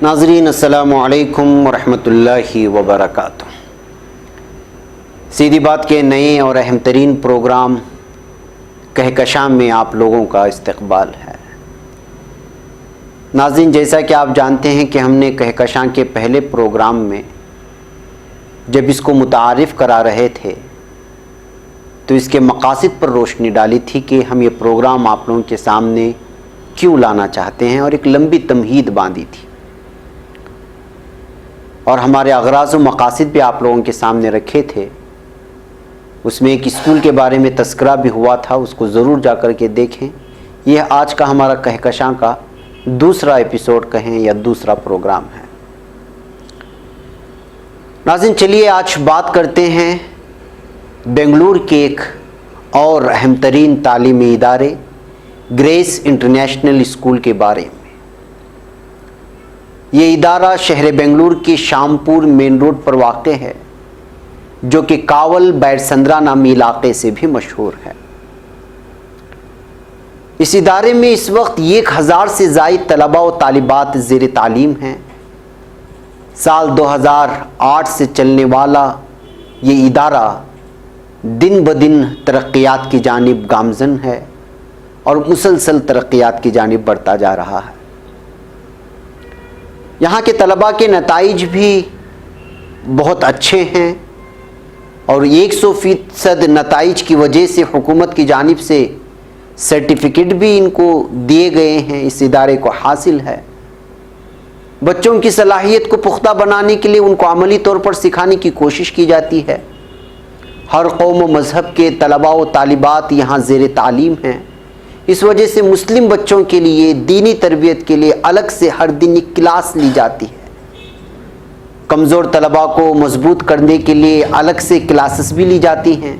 ناظرین السلام علیکم ورحمۃ اللہ وبرکاتہ۔ سیدھی بات کے نئے اور اہم ترین پروگرام کہکشاں میں آپ لوگوں کا استقبال ہے۔ ناظرین، جیسا کہ آپ جانتے ہیں کہ ہم نے کہکشاں کے پہلے پروگرام میں جب اس کو متعارف کرا رہے تھے تو اس کے مقاصد پر روشنی ڈالی تھی کہ ہم یہ پروگرام آپ لوگوں کے سامنے کیوں لانا چاہتے ہیں، اور ایک لمبی تمہید باندھی تھی، اور ہمارے اغراض و مقاصد بھی آپ لوگوں کے سامنے رکھے تھے۔ اس میں ایک اسکول کے بارے میں تذکرہ بھی ہوا تھا، اس کو ضرور جا کر کے دیکھیں۔ یہ آج کا ہمارا کہکشاں کا دوسرا ایپیسوڈ کہیں یا دوسرا پروگرام ہے۔ ناظرین، چلیے آج بات کرتے ہیں بنگلور کے ایک اور اہم ترین تعلیمی ادارے گریس انٹرنیشنل اسکول کے بارے میں۔ یہ ادارہ شہر بنگلور کے شامپور مین روڈ پر واقع ہے، جو کہ کاول بیرسندرا نامی علاقے سے بھی مشہور ہے۔ اس ادارے میں اس وقت 1000 سے زائد طلباء و طالبات زیر تعلیم ہیں۔ سال 2008 سے چلنے والا یہ ادارہ دن بدن ترقیات کی جانب گامزن ہے اور مسلسل ترقیات کی جانب بڑھتا جا رہا ہے۔ یہاں کے طلباء کے نتائج بھی بہت اچھے ہیں، اور 100% نتائج کی وجہ سے حکومت کی جانب سے سرٹیفکیٹ بھی ان کو دیے گئے ہیں، اس ادارے کو حاصل ہے۔ بچوں کی صلاحیت کو پختہ بنانے کے لیے ان کو عملی طور پر سکھانے کی کوشش کی جاتی ہے۔ ہر قوم و مذہب کے طلباء و طالبات یہاں زیر تعلیم ہیں۔ اس وجہ سے مسلم بچوں کے لیے دینی تربیت کے لیے الگ سے ہر دن ایک کلاس لی جاتی ہے۔ کمزور طلباء کو مضبوط کرنے کے لیے الگ سے کلاسز بھی لی جاتی ہیں۔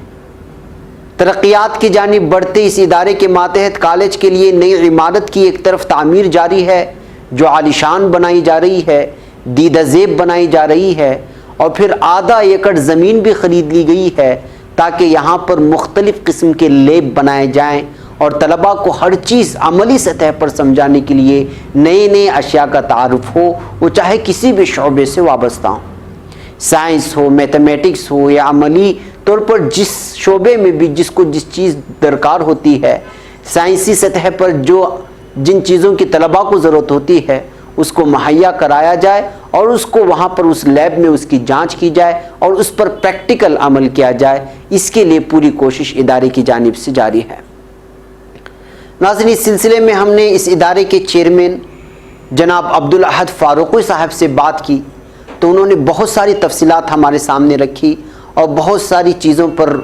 ترقیات کی جانب بڑھتے اس ادارے کے ماتحت کالج کے لیے نئی عمارت کی ایک طرف تعمیر جاری ہے، جو عالیشان بنائی جا رہی ہے، دیدہ زیب بنائی جا رہی ہے، اور پھر آدھا ایکڑ زمین بھی خرید لی گئی ہے تاکہ یہاں پر مختلف قسم کے لیب بنائے جائیں اور طلباء کو ہر چیز عملی سطح پر سمجھانے کے لیے نئے اشیاء کا تعارف ہو، وہ چاہے کسی بھی شعبے سے وابستہ ہوں، سائنس ہو، میتھمیٹکس ہو، یا عملی طور پر جس شعبے میں بھی جس کو جس چیز درکار ہوتی ہے، سائنسی سطح پر جن چیزوں کی طلباء کو ضرورت ہوتی ہے اس کو مہیا کرایا جائے، اور اس کو وہاں پر اس لیب میں اس کی جانچ کی جائے اور اس پر پریکٹیکل عمل کیا جائے۔ اس کے لیے پوری کوشش ادارے کی جانب سے جاری ہے۔ ناظرین، اس سلسلے میں ہم نے اس ادارے کے چیئرمین جناب عبدالاحد فاروقی صاحب سے بات کی، تو انہوں نے بہت ساری تفصیلات ہمارے سامنے رکھی اور بہت ساری چیزوں پر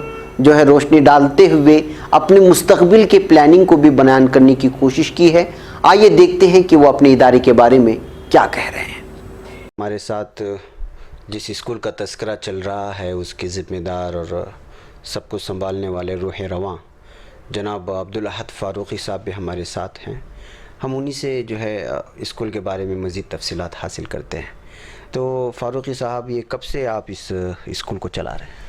روشنی ڈالتے ہوئے اپنے مستقبل کے پلاننگ کو بھی بیان کرنے کی کوشش کی ہے۔ آئیے دیکھتے ہیں کہ وہ اپنے ادارے کے بارے میں کیا کہہ رہے ہیں۔ ہمارے ساتھ جس اسکول کا تذکرہ چل رہا ہے اس کے ذمہ دار اور سب کو سنبھالنے والے روح رواں جناب عبدالاحد فاروقی صاحب بھی ہمارے ساتھ ہیں۔ ہم انہی سے اسکول کے بارے میں مزید تفصیلات حاصل کرتے ہیں۔ تو فاروقی صاحب، یہ کب سے آپ اس اسکول کو چلا رہے ہیں؟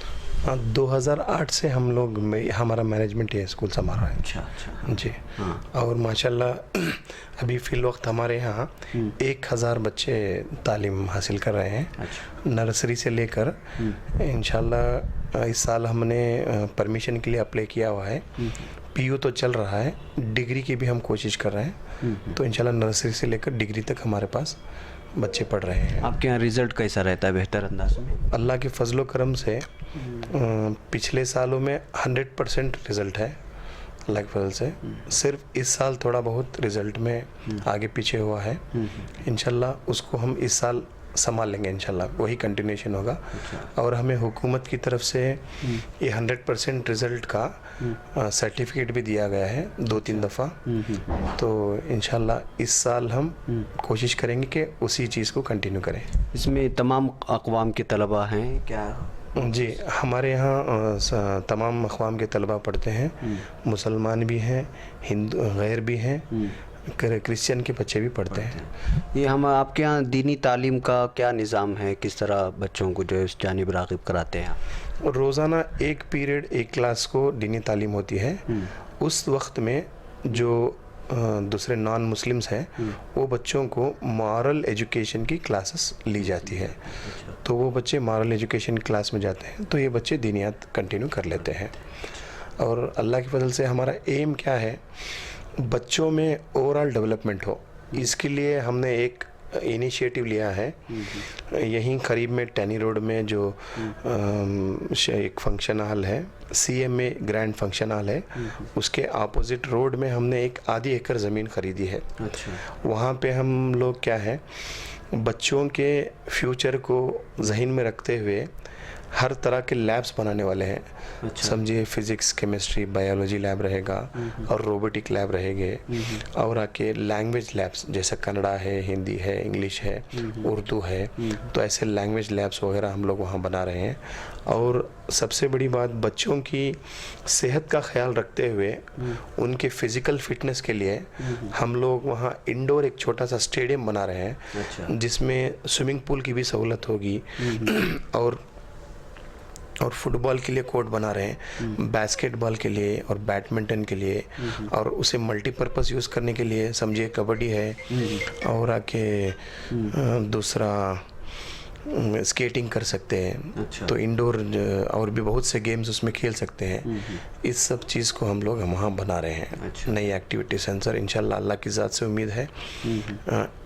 2008 سے ہم لوگ ہمارا مینجمنٹ یہ اسکول سنبھال رہا ہے۔ اچھا جی، اور ماشاءاللہ ابھی فی الوقت ہمارے یہاں 1000 بچے تعلیم حاصل کر رہے ہیں، نرسری سے لے کر انشاءاللہ اس سال ہم نے پرمیشن کے لیے اپلائی کیا ہوا ہے۔ پی یو تو چل رہا ہے، ڈگری کی بھی ہم کوشش کر رہے ہیں، تو انشاءاللہ نرسری سے لے کر ڈگری تک ہمارے پاس بچے پڑھ رہے ہیں۔ آپ کے یہاں رزلٹ کیسا رہتا ہے بہتر انداز میں؟ اللہ کے فضل و کرم سے پچھلے سالوں میں 100% رزلٹ ہے اللہ کے فضل سے۔ صرف اس سال تھوڑا بہت رزلٹ میں آگے پیچھے ہوا ہے، انشاءاللہ اس کو ہم اس سال سنبھال لیں گے، انشاءاللہ وہی کنٹینیوشن ہوگا۔ اور ہمیں حکومت کی طرف سے یہ 100% رزلٹ کا سرٹیفکیٹ بھی دیا گیا ہے 2-3 دفعہ، تو انشاءاللہ اس سال ہم کوشش کریں گے کہ اسی چیز کو کنٹینیو کریں۔ اس میں تمام اقوام کے طلباء ہیں کیا؟ جی، ہمارے ہاں تمام اقوام کے طلباء پڑھتے ہیں، مسلمان بھی ہیں، ہندو غیر بھی ہیں، کرسچن کے بچے بھی پڑھتے ہیں۔ یہ آپ کے ہاں دینی تعلیم کا کیا نظام ہے؟ کس طرح بچوں کو اس جانب راغب کراتے ہیں؟ روزانہ ایک پیریڈ ایک کلاس کو دینی تعلیم ہوتی ہے۔ اس وقت میں جو دوسرے نان مسلمس ہیں وہ بچوں کو مورل ایجوکیشن کی کلاسز لی جاتی ہے. تو وہ بچے مورل ایجوکیشن کلاس میں جاتے ہیں تو یہ بچے دینیات کنٹینیو کر لیتے ہیں. اور اللہ کی فضل سے ہمارا ایم کیا ہے, بچوں میں اوور آل ڈیولپمنٹ ہو. اس کے لیے ہم نے ایک انیشیٹو لیا ہے. یہیں قریب میں ٹینی روڈ میں جو ایک فنکشن ہال ہے, C M A grand function hall ہے, اس کے اپوزٹ روڈ میں ہم نے ایک آدھی ایکڑ زمین خریدی ہے. وہاں پہ ہم لوگ کیا ہے, بچوں کے فیوچر کو ذہن میں رکھتے ہوئے ہر طرح کے لیبس بنانے والے ہیں. سمجھیے فزکس, کیمسٹری, بایولوجی لیب رہے گا اور روبوٹک لیب رہے گے, اور آکے لینگویج لیبس جیسا کنڑا ہے, ہندی ہے, انگلش ہے, اردو ہے, تو ایسے لینگویج لیبس وغیرہ ہم لوگ وہاں بنا رہے ہیں. اور سب سے بڑی بات, بچوں کی صحت کا خیال رکھتے ہوئے ان کے فزیکل فٹنس کے لیے ہم لوگ وہاں انڈور ایک چھوٹا سا اسٹیڈیم بنا رہے ہیں جس میں سوئمنگ پول کی بھی سہولت ہوگی, اور فٹ بال کے لیے کورٹ بنا رہے ہیں, باسکٹ بال کے لیے اور بیڈمنٹن کے لیے, اور اسے ملٹی پرپز یوز کرنے کے لیے سمجھیے کبڈی ہے, اور آکے دوسرا اسکیٹنگ کر سکتے ہیں. تو انڈور اور بھی بہت سے گیمز اس میں کھیل سکتے ہیں. اس سب چیز کو ہم لوگ وہاں بنا رہے ہیں, نئی ایکٹیویٹی سینسر. انشاءاللہ اللہ کی ذات سے امید ہے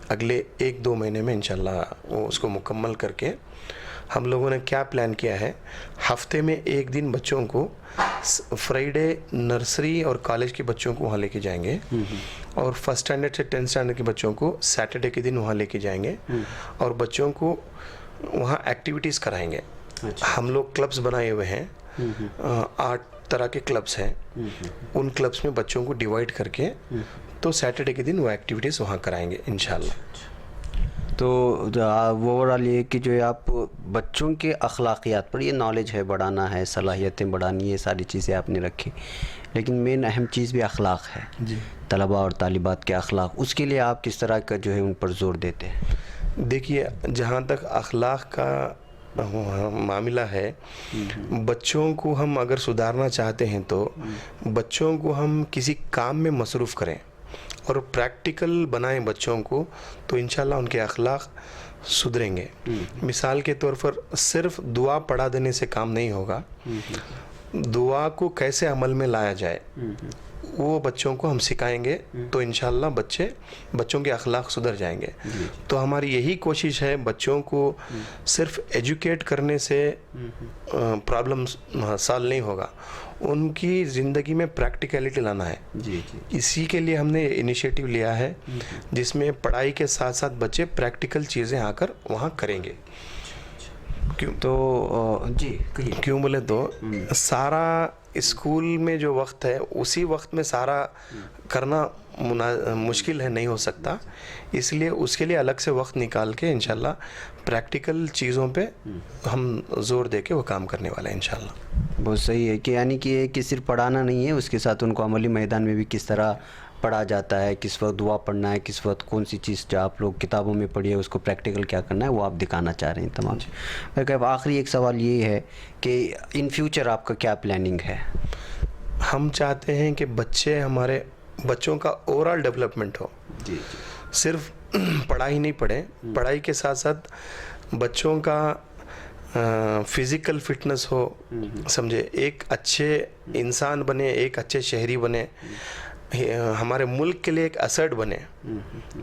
اگلے 1-2 مہینے میں انشاءاللہ وہ اس کو مکمل کر کے ہم لوگوں نے کیا پلان کیا ہے, ہفتے میں 1 دن بچوں کو فرائیڈے نرسری اور کالج کے بچوں کو وہاں لے کے جائیں گے, اور فرسٹ اسٹینڈرڈ سے 10th اسٹینڈرڈ کے بچوں کو سیٹرڈے کے دن وہاں لے کے جائیں گے, اور بچوں کو وہاں ایکٹیویٹیز کرائیں گے. ہم لوگ کلبز بنائے ہوئے ہیں, 8 طرح کے کلبز ہیں. ان کلبز میں بچوں کو ڈیوائڈ کر کے تو سیٹرڈے کے دن وہ ایکٹیویٹیز وہاں کرائیں گے انشاءاللہ. تو اوورآل یہ کہ جو آپ بچوں کے اخلاقیات پر, یہ نالج ہے بڑھانا ہے, صلاحیتیں بڑھانی ہے, ساری چیزیں آپ نے رکھی, لیکن مین اہم چیز بھی اخلاق ہے. طلباء اور طالبات کے اخلاق, اس کے لیے آپ کس طرح کا جو ہے ان پر زور دیتے ہیں؟ دیکھیے, جہاں تک اخلاق کا معاملہ ہے, بچوں کو ہم اگر سدھارنا چاہتے ہیں تو بچوں کو ہم کسی کام میں مصروف کریں اور پریکٹیکل بنائیں بچوں کو, تو انشاءاللہ ان کے اخلاق سدھریں گے. مثال کے طور پر صرف دعا پڑھا دینے سے کام نہیں ہوگا, دعا کو کیسے عمل میں لایا جائے وہ بچوں کو ہم سکھائیں گے, تو انشاءاللہ بچوں کے اخلاق سدھر جائیں گے. تو ہماری یہی کوشش ہے, بچوں کو صرف ایجوکیٹ کرنے سے پرابلم سالو نہیں ہوگا, ان کی زندگی میں پریکٹیکلٹی لانا ہے. اسی کے لیے ہم نے انیشیٹو لیا ہے جس میں پڑھائی کے ساتھ ساتھ بچے پریکٹیکل چیزیں آ کر وہاں کریں گے. کیوں بولے تو سارا اسکول میں جو وقت ہے اسی وقت میں سارا کرنا مشکل ہے, نہیں ہو سکتا. اس لیے اس کے لیے الگ سے وقت نکال کے انشاءاللہ پریکٹیکل چیزوں پہ ہم زور دے کے وہ کام کرنے والے ہیں انشاءاللہ. بہت صحیح ہے کہ یعنی کہ صرف پڑھانا نہیں ہے, اس کے ساتھ ان کو عملی میدان میں بھی کس طرح پڑھا جاتا ہے, کس وقت دعا پڑھنا ہے, کس وقت کون سی چیز جو آپ لوگ کتابوں میں پڑھی ہے اس کو پریکٹیکل کیا کرنا ہے وہ آپ دکھانا چاہ رہے ہیں تمام. آخری ایک سوال یہ ہے کہ ان فیوچر آپ کا کیا پلاننگ ہے؟ ہم چاہتے ہیں کہ بچوں کا اوور آل ڈیولپمنٹ ہو. صرف پڑھائی نہیں پڑھیں, پڑھائی کے ساتھ ساتھ بچوں کا فزیکل فٹنس ہو, سمجھے, ایک اچھے انسان بنے, ایک اچھے شہری بنے, ہمارے ملک کے لیے ایک ایسٹ بنے,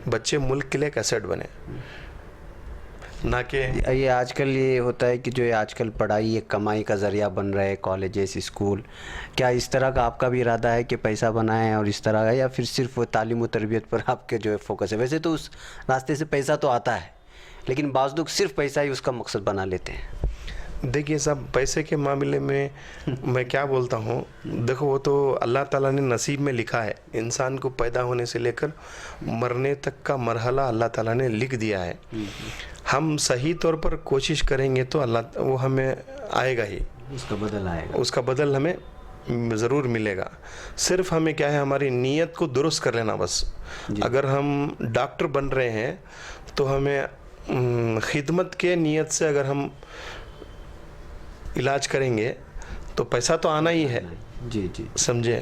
بچے ملک کے لیے ایک ایسٹ بنے. نہ کہ یہ آج کل یہ ہوتا ہے کہ جو آج کل پڑھائی ایک کمائی کا ذریعہ بن رہا ہے, کالجز, اسکول, کیا اس طرح کا آپ کا بھی ارادہ ہے کہ پیسہ بنائیں اور اس طرح کا, یا پھر صرف تعلیم و تربیت پر آپ کے جو ہے فوکس ہے؟ ویسے تو اس راستے سے پیسہ تو آتا ہے, لیکن بعض لوگ صرف پیسہ ہی اس کا مقصد بنا لیتے ہیں. دیکھیے صاحب, پیسے کے معاملے میں میں کیا بولتا ہوں, دیکھو وہ تو اللہ تعالیٰ نے نصیب میں لکھا ہے. انسان کو پیدا ہونے سے لے کر مرنے تک کا مرحلہ اللہ تعالیٰ نے لکھ دیا ہے. ہم صحیح طور پر کوشش کریں گے تو اللہ وہ ہمیں آئے گا ہی, اس کا بدل آئے گا, اس کا بدل ہمیں ضرور ملے گا. صرف ہمیں کیا ہے, ہماری نیت کو درست کر لینا بس. اگر ہم ڈاکٹر بن رہے ہیں تو ہمیں خدمت کے نیت سے اگر ہم علاج کریں گے تو پیسہ تو آنا ہی ہے, سمجھے.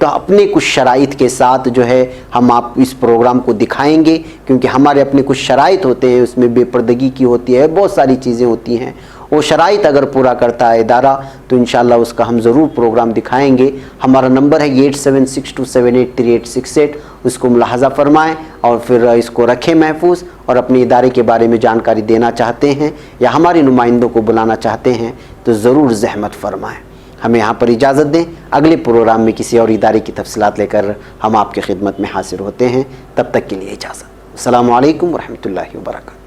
تو اپنے کچھ شرائط کے ساتھ جو ہے ہم آپ اس پروگرام کو دکھائیں گے، کیونکہ ہمارے اپنے کچھ شرائط ہوتے ہیں، اس میں بے پردگی کی ہوتی ہے، بہت ساری چیزیں ہوتی ہیں، وہ شرائط اگر پورا کرتا ہے ادارہ تو انشاءاللہ اس کا ہم ضرور پروگرام دکھائیں گے۔ ہمارا نمبر ہے 8762783868، اس کو ملاحظہ فرمائیں اور پھر اس کو رکھیں محفوظ، اور اپنے ادارے کے بارے میں جانکاری دینا چاہتے ہیں یا ہمارے نمائندوں کو بلانا چاہتے ہیں تو ضرور زحمت فرمائیں۔ ہمیں یہاں پر اجازت دیں، اگلے پروگرام میں کسی اور ادارے کی تفصیلات لے کر ہم آپ کی خدمت میں حاضر ہوتے ہیں، تب تک کے لیے اجازت۔ السلام علیکم ورحمۃ اللہ وبرکاتہ۔